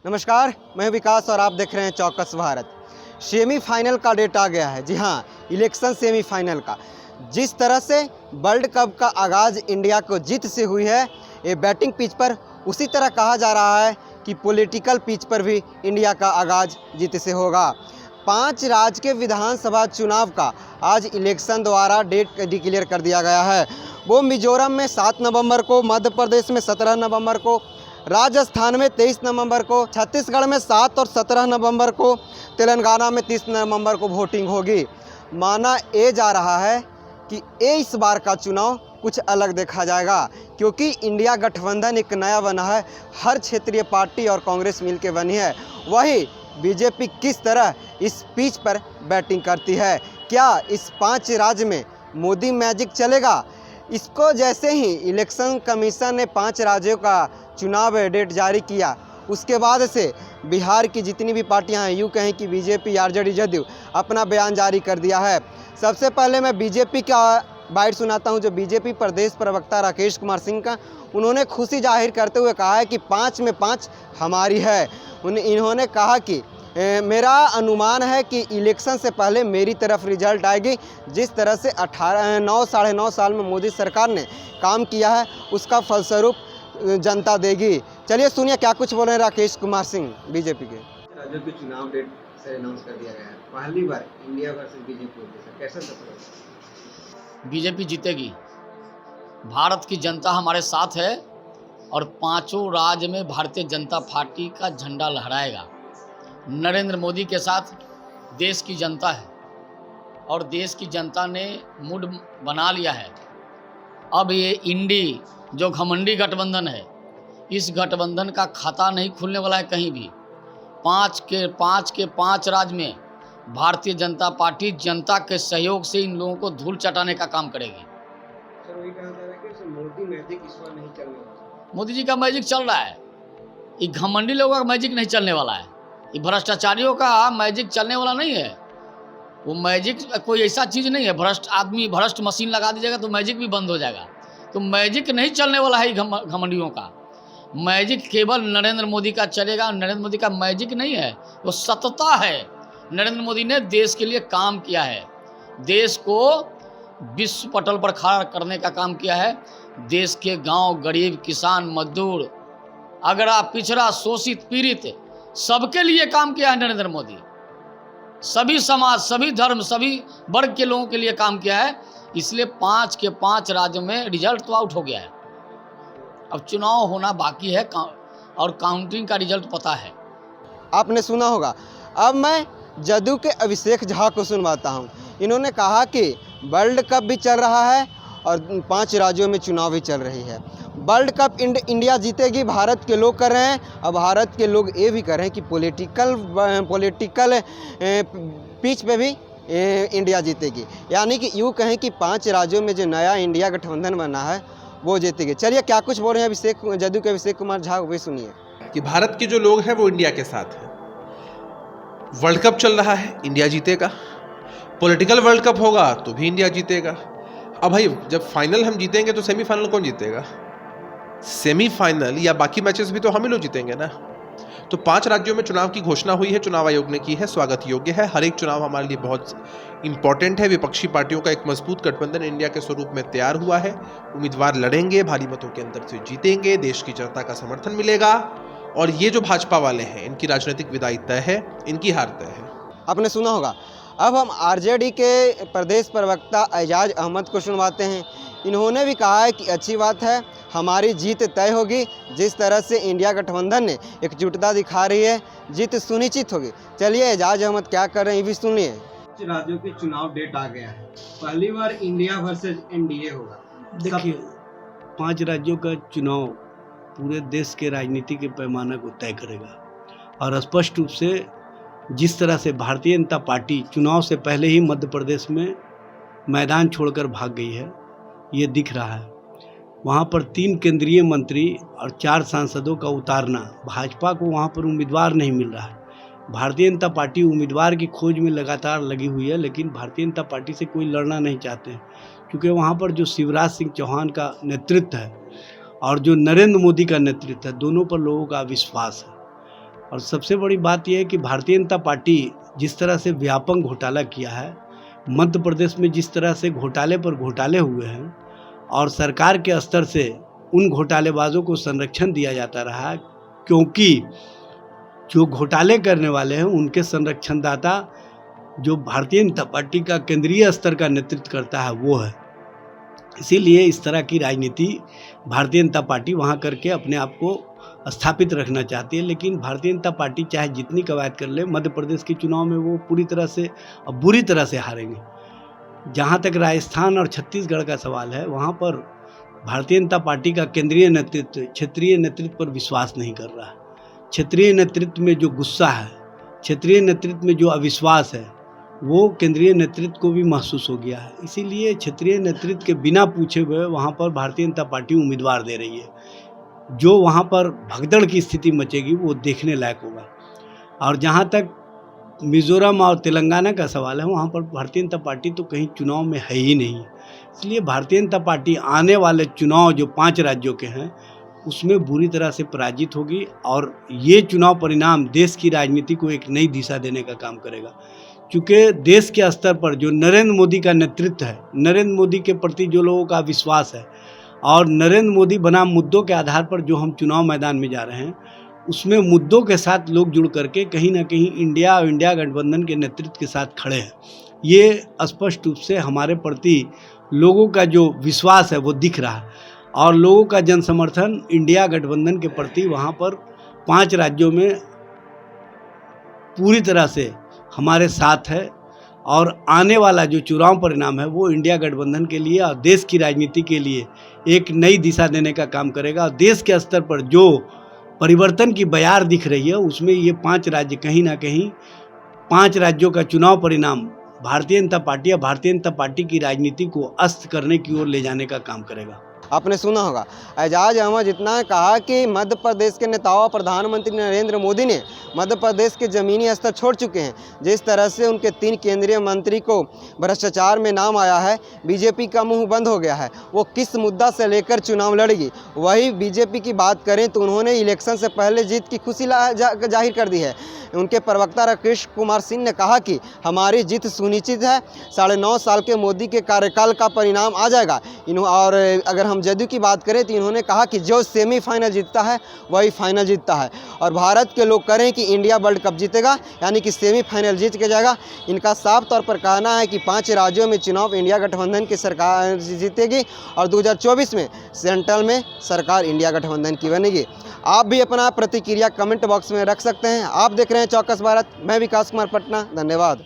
नमस्कार, मैं विकास और आप देख रहे हैं चौकस भारत। सेमीफाइनल का डेट आ गया है। जी हाँ, इलेक्शन सेमीफाइनल का। जिस तरह से वर्ल्ड कप का आगाज़ इंडिया को जीत से हुई है ये बैटिंग पिच पर, उसी तरह कहा जा रहा है कि पॉलिटिकल पिच पर भी इंडिया का आगाज़ जीत से होगा। 5 राज्य के विधानसभा चुनाव का आज इलेक्शन द्वारा डेट डिक्लेयर कर दिया गया है। वो मिजोरम में 7 नवंबर को, मध्य प्रदेश में 17 नवंबर को, राजस्थान में 23 नवंबर को, छत्तीसगढ़ में 7 और 17 नवंबर को, तेलंगाना में 30 नवंबर को वोटिंग होगी। माना ये जा रहा है कि इस बार का चुनाव कुछ अलग देखा जाएगा, क्योंकि इंडिया गठबंधन एक नया बना है। हर क्षेत्रीय पार्टी और कांग्रेस मिलकर बनी है। वही बीजेपी किस तरह इस पिच पर बैटिंग करती है, क्या इस 5 राज्य में मोदी मैजिक चलेगा? इसको जैसे ही इलेक्शन कमीशन ने 5 राज्यों का चुनाव डेट जारी किया, उसके बाद से बिहार की जितनी भी पार्टियां हैं, यूँ कहें कि बीजेपी, आरजेडी, जदयू, अपना बयान जारी कर दिया है। सबसे पहले मैं बीजेपी का बाइट सुनाता हूं, जो बीजेपी प्रदेश प्रवक्ता राकेश कुमार सिंह का। उन्होंने खुशी जाहिर करते हुए कहा है कि 5 में 5 हमारी है। इन्होंने कहा कि मेरा अनुमान है कि इलेक्शन से पहले मेरी तरफ रिजल्ट आएगी। जिस तरह से 9 साढ़े 9 साल में मोदी सरकार ने काम किया है, उसका फलस्वरूप जनता देगी। चलिए सुनिए क्या कुछ बोल रहे हैं राकेश कुमार सिंह बीजेपी के। राज्यों के चुनाव डेट से अनाउंस कर दिया गया है। पहली बार इंडिया वर्सेस बीजेपी, कैसा सफर? बीजेपी जीतेगी। भारत की जनता हमारे साथ है और 5 राज्य में भारतीय जनता पार्टी का झंडा लहराएगा। नरेंद्र मोदी के साथ देश की जनता है और देश की जनता ने मूड बना लिया है। अब ये इंडी जो घमंडी गठबंधन है, इस गठबंधन का खाता नहीं खुलने वाला है कहीं भी। 5 के 5 राज्य में भारतीय जनता पार्टी जनता के सहयोग से इन लोगों को धूल चटाने का काम करेगी। सर, वही कहा जा रहा है कि मोदी मैजिक इस बार नहीं चलने वाला। मोदी जी का मैजिक चल रहा है, ये घमंडी लोगों का मैजिक नहीं चलने वाला है। ये भ्रष्टाचारियों का मैजिक चलने वाला नहीं है। वो मैजिक कोई ऐसा चीज़ नहीं है, भ्रष्ट मशीन लगा दीजिएगा तो मैजिक भी बंद हो जाएगा। तो मैजिक नहीं चलने वाला है घमंडियों का। मैजिक केवल नरेंद्र मोदी का चलेगा। नरेंद्र मोदी का मैजिक नहीं है, वो सतता है। नरेंद्र मोदी ने देश के लिए काम किया है, देश को विश्व पटल पर खड़ा करने का काम किया है। देश के गांव, गरीब, किसान, मजदूर, अगड़ा, पिछड़ा, शोषित, पीड़ित, सबके लिए काम किया है नरेंद्र मोदी। सभी समाज, सभी धर्म, सभी वर्ग के लोगों के लिए काम किया है। इसलिए 5 के 5 राज्यों में रिजल्ट तो आउट हो गया है। अब चुनाव होना बाकी है और काउंटिंग का रिजल्ट पता है। आपने सुना होगा। अब मैं जदयू के अभिषेक झा को सुनवाता हूं। इन्होंने कहा कि वर्ल्ड कप भी चल रहा है और 5 राज्यों में चुनाव भी चल रही है। वर्ल्ड कप इंडिया जीतेगी, भारत के लोग कर रहे हैं। और भारत के लोग ये भी कर रहे हैं कि पॉलिटिकल पिच पे भी इंडिया जीतेगी। यानी कि यूँ कहें कि 5 राज्यों में जो नया इंडिया गठबंधन बना है वो जीतेगी। चलिए क्या कुछ बोल रहे हैं जदयू के अभिषेक कुमार झा, वे सुनिए। कि भारत के जो लोग हैं वो इंडिया के साथ हैं। वर्ल्ड कप चल रहा है, इंडिया जीतेगा। पॉलिटिकल वर्ल्ड कप होगा तो भी इंडिया जीतेगा। अब भाई जब फाइनल हम जीतेंगे तो सेमीफाइनल कौन जीतेगा? सेमीफाइनल या बाकी मैचेस भी तो हम ही लोग जीतेंगे ना। तो 5 राज्यों में चुनाव की घोषणा हुई है, चुनाव आयोग ने की है, स्वागत योग्य है। हर एक चुनाव हमारे लिए बहुत इंपॉर्टेंट है। विपक्षी पार्टियों का एक मजबूत गठबंधन इंडिया के स्वरूप में तैयार हुआ है। उम्मीदवार लड़ेंगे, भारी मतों के अंतर से जीतेंगे, देश की जनता का समर्थन मिलेगा। और ये जो भाजपा वाले हैं, इनकी राजनीतिक विदाई तय है, इनकी हार तय है। आपने सुना होगा। अब हम आरजेडी के प्रदेश प्रवक्ता एजाज अहमद को सुनवाते हैं। इन्होंने भी कहा है कि अच्छी बात है, हमारी जीत तय होगी। जिस तरह से इंडिया गठबंधन ने एकजुटता दिखा रही है, जीत सुनिश्चित होगी। चलिए एजाज अहमद क्या कर रहे हैं ये भी सुनिए। राज्यों के चुनाव डेट आ गया है। पहली बार इंडिया वर्सेस एनडीए होगा। देखिए, 5 राज्यों का चुनाव पूरे देश के राजनीति के पैमाने को तय करेगा। और स्पष्ट रूप से जिस तरह से भारतीय जनता पार्टी चुनाव से पहले ही मध्य प्रदेश में मैदान छोड़कर भाग गई है, ये दिख रहा है। वहाँ पर 3 केंद्रीय मंत्री और 4 सांसदों का उतारना, भाजपा को वहाँ पर उम्मीदवार नहीं मिल रहा है। भारतीय जनता पार्टी उम्मीदवार की खोज में लगातार लगी हुई है, लेकिन भारतीय जनता पार्टी से कोई लड़ना नहीं चाहते हैं, क्योंकि वहाँ पर जो शिवराज सिंह चौहान का नेतृत्व है और जो नरेंद्र मोदी का नेतृत्व है, दोनों पर लोगों का विश्वास है। और सबसे बड़ी बात यह है कि भारतीय जनता पार्टी जिस तरह से व्यापक घोटाला किया है, मध्य प्रदेश में जिस तरह से घोटाले पर घोटाले हुए हैं और सरकार के स्तर से उन घोटालेबाजों को संरक्षण दिया जाता रहा, क्योंकि जो घोटाले करने वाले हैं उनके संरक्षणदाता जो भारतीय जनता पार्टी का केंद्रीय स्तर का नेतृत्व करता है वो है। इसीलिए इस तरह की राजनीति भारतीय जनता पार्टी वहाँ करके अपने आप को स्थापित रखना चाहती है। लेकिन भारतीय जनता पार्टी चाहे जितनी कवायद कर ले, मध्य प्रदेश के चुनाव में वो पूरी तरह से और बुरी तरह से हारेंगे। जहाँ तक राजस्थान और छत्तीसगढ़ का सवाल है, वहाँ पर भारतीय जनता पार्टी का केंद्रीय नेतृत्व क्षेत्रीय नेतृत्व पर विश्वास नहीं कर रहा है। क्षेत्रीय नेतृत्व में जो गुस्सा है, क्षेत्रीय नेतृत्व में जो अविश्वास है, वो केंद्रीय नेतृत्व को भी महसूस हो गया है। इसीलिए क्षेत्रीय नेतृत्व के बिना पूछे हुए वहाँ पर भारतीय जनता पार्टी उम्मीदवार दे रही है। जो वहाँ पर भगदड़ की स्थिति मचेगी वो देखने लायक होगा। और जहाँ तक मिज़ोरम और तेलंगाना का सवाल है, वहाँ पर भारतीय जनता पार्टी तो कहीं चुनाव में है ही नहीं। इसलिए भारतीय जनता पार्टी आने वाले चुनाव जो 5 राज्यों के हैं उसमें बुरी तरह से पराजित होगी और ये चुनाव परिणाम देश की राजनीति को एक नई दिशा देने का काम करेगा। क्योंकि देश के स्तर पर जो नरेंद्र मोदी का नेतृत्व है, नरेंद्र मोदी के प्रति जो लोगों का विश्वास है और नरेंद्र मोदी बनाम मुद्दों के आधार पर जो हम चुनाव मैदान में जा रहे हैं, उसमें मुद्दों के साथ लोग जुड़ करके कहीं ना कहीं इंडिया और इंडिया गठबंधन के नेतृत्व के साथ खड़े हैं। ये स्पष्ट रूप से हमारे प्रति लोगों का जो विश्वास है वो दिख रहा है और लोगों का जन समर्थन इंडिया गठबंधन के प्रति वहाँ पर 5 राज्यों में पूरी तरह से हमारे साथ है। और आने वाला जो चुनाव परिणाम है वो इंडिया गठबंधन के लिए और देश की राजनीति के लिए एक नई दिशा देने का काम करेगा। और देश के स्तर पर जो परिवर्तन की बयार दिख रही है उसमें ये 5 राज्य कहीं ना कहीं 5 राज्यों का चुनाव परिणाम भारतीय जनता पार्टी या भारतीय जनता पार्टी की राजनीति को अस्त करने की ओर ले जाने का काम करेगा। आपने सुना होगा एजाज अहमद इतना कहा कि मध्य प्रदेश के नेताओं प्रधानमंत्री नरेंद्र मोदी ने मध्य प्रदेश के ज़मीनी स्तर छोड़ चुके हैं। जिस तरह से उनके 3 केंद्रीय मंत्री को भ्रष्टाचार में नाम आया है, बीजेपी का मुंह बंद हो गया है। वो किस मुद्दा से लेकर चुनाव लड़ेगी। वही बीजेपी की बात करें तो उन्होंने इलेक्शन से पहले जीत की खुशी जाहिर कर दी है। उनके प्रवक्ता राकेश कुमार सिंह ने कहा कि हमारी जीत सुनिश्चित है, 9.5 साल के मोदी के कार्यकाल का परिणाम आ जाएगा। और अगर हम जदयू की बात करें तो इन्होंने कहा कि जो सेमीफाइनल जीतता है वही फाइनल जीतता है। और भारत के लोग करें कि इंडिया वर्ल्ड कप जीतेगा, यानी कि सेमीफाइनल जीत के जाएगा। इनका साफ तौर पर कहना है कि 5 राज्यों में चुनाव इंडिया गठबंधन की सरकार जीतेगी और 2024 में सेंट्रल में सरकार इंडिया गठबंधन की बनेगी। आप भी अपना प्रतिक्रिया कमेंट बॉक्स में रख सकते हैं। आप देख रहे हैं चौकस भारत। मैं विकास कुमार पटना। धन्यवाद।